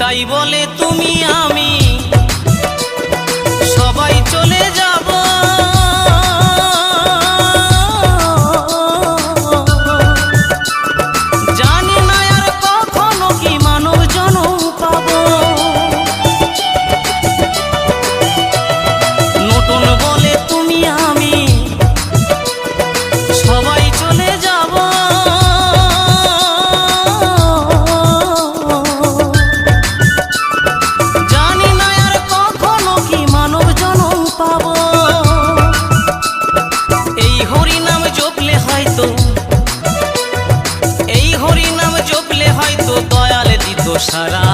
তাই বলে তুমি আমি সবাই চলে যাব, জানি না আর কখনো কি মানব জনম পাবো। নতুন বলে তুমি আমি সবাই চলে যাব, জানি না আর কখনো কি মানব জনম পাবো। এই হরি নাম জপলে হয়তো, এই হরি নাম জপলে হয়তো দয়াল দিত সারা।